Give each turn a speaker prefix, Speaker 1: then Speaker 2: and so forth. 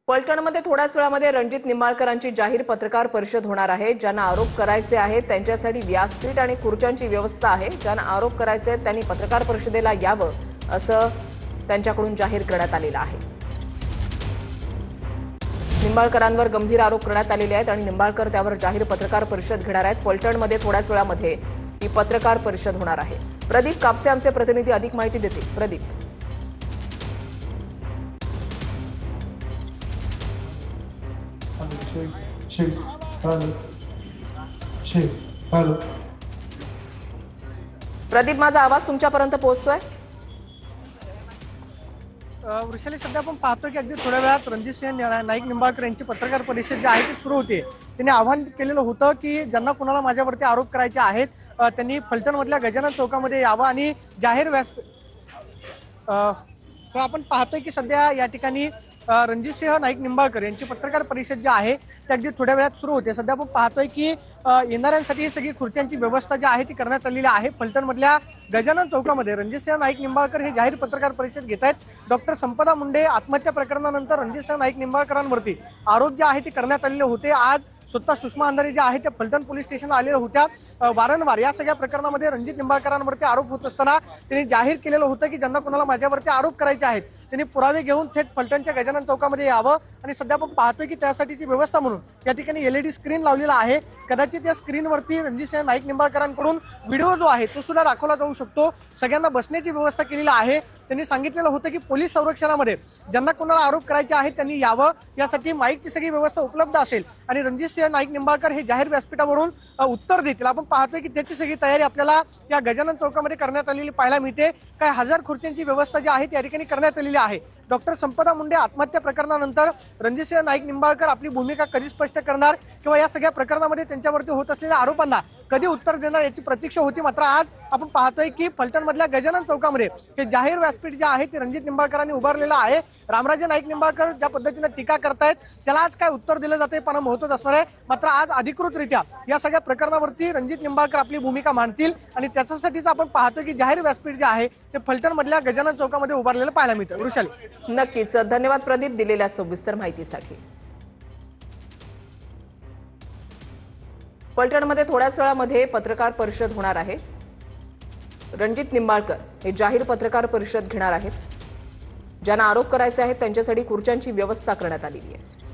Speaker 1: फलटणमध्ये थोड्याच वेळामध्ये रणजित निंबाळकरांची जाहीर पत्रकार परिषद होणार आहे। ज्यांना आरोप करायचे आहेत त्यांच्यासाठी व्यासपीठ आणि खुर्च्यांची व्यवस्था आहे। ज्यांना आरोप करायचे आहेत त्यांनी पत्रकार परिषदेला यावं असं त्यांच्याकडून जाहीर करण्यात आलेलं आहे। निंबाळकरांवर गंभीर आरोप करण्यात आलेले आहेत आणि निंबाळकर त्यावर जाहीर पत्रकार परिषद घेणार आहेत। फलटणमध्ये थोड्याच वेळामध्ये ही पत्रकार परिषद होणार आहे। प्रदीप कापसे आमचे प्रतिनिधी अधिक माहिती देतील। प्रदीप, प्रदीप, माझा आवाज तुमच्यापर्यंत पोहोचतोय?
Speaker 2: वृषाली, सध्या आपण पाहतो की अगदी थोड्या वेळात रणजित सिंह नाईक निंबाळकर यांची पत्रकार परिषद जी आहे ती सुरू होते। त्यांनी आव्हान केलेलं होतं की ज्यांना कुणाला माझ्यावरती आरोप करायचे आहेत त्यांनी फलटणमधल्या गजानन चौकामध्ये यावं आणि जाहीर आपण पाहतोय की सध्या या ठिकाणी रणजित सिंह नाईक निंबाळकर यांची पत्रकार परिषद जी आहे ती अगदी थोड्या वेळात सुरू होते। सध्या आपण पाहतोय की येणाऱ्यांसाठी सगळी खुर्च्यांची व्यवस्था जी आहे ती करण्यात आलेली आहे। फलटणमधल्या गजानन चौकामध्ये रणजित सिंह नाईक निंबाळकर हे जाहीर पत्रकार परिषद घेत आहेत। डॉक्टर संपदा मुंडे आत्महत्या प्रकरणानंतर रणजित सिंह नाईक निंबाळकरांवरती आरोप जे आहे ते करण्यात आलेले होते। आज स्वतः सुषमा अंधारे ज्या आहेत त्या फलटण पोलीस स्टेशनला आलेल्या होत्या। वारंवार या सगळ्या प्रकरणामध्ये रणजित निंबाळकरांवरती आरोप होत असताना त्यांनी जाहीर केलेलं होतं की ज्यांना कोणाला माझ्यावरती आरोप करायचे आहेत त्यांनी पुरावे घेऊन थेट फलटणच्या गजानन चौकामध्ये यावं आणि सध्या आपण पाहतोय की त्यासाठीची व्यवस्था म्हणून या ठिकाणी LED स्क्रीन लावलेला आहे। कदाचित या स्क्रीनवरती रणजित सिंह नाईक निंबाळकरांकडून व्हिडिओ जो आहे तो सुद्धा दाखवला जाऊ शकतो। सगळ्यांना बसण्याची व्यवस्था केलेली आहे। त्यांनी सांगितलेलं होतं की पोलीस संरक्षणामध्ये ज्यांना कोणाला आरोप करायचे आहेत त्यांनी यावं, यासाठी माईकची सगळी व्यवस्था उपलब्ध असेल आणि रणजित सिंह नाईक निंबाळकर हे जाहीर व्यासपीठावरून उत्तर देतील। आपण पाहतोय की त्याची सगळी तयारी आपल्याला या गजानन चौकामध्ये करण्यात आलेली पाहायला मिळते। काय हजार खुर्च्यांची व्यवस्था जी आहे त्या ठिकाणी करण्यात आलेली आहे। डॉक्टर संपदा मुंडे आत्महत्या प्रकरणानंतर रणजित सिंह नाईक निंबाळकर आपली भूमिका कधी स्पष्ट करणार किंवा या सगळ्या प्रकरणामध्ये त्यांच्यावरती होत असलेल्या आरोपांना कधी उत्तर देणार याची प्रतीक्षा होती। मात्र आज आपण पाहतोय की फलटणमधल्या गजानन चौकामध्ये हे जाहीर व्यासपीठ जे आहे ते रणजित निंबाळकरांनी उभारलेलं आहे। रामराजे नाईक निंबाळकर ज्या पद्धतीने टीका करतायत त्याला आज काय उत्तर दिलं जाते पाहणं महत्त्वाचं असणार आहे। मात्र आज अधिकृतरित्या या सगळ्या प्रकरणावरती रणजित निंबाळकर आपली भूमिका मांडतील आणि त्याच्यासाठीच आपण पाहतोय की जाहीर व्यासपीठ जे आहे ते फलटणमधल्या गजानन चौकामध्ये उभारलेलं पाहायला मिळतं। वृषाली,
Speaker 1: नक्कीच धन्यवाद प्रदीप दिलेल्या सविस्तर माहितीसाठी। फलटणमध्ये थोड्याच वेळामध्ये पत्रकार परिषद होणार आहे। रणजित निंबाळकर हे जाहीर पत्रकार परिषद घेणार आहेत। ज्यांना आरोप करायचे आहेत त्यांच्यासाठी खुर्च्यांची व्यवस्था करण्यात आलेली आहे।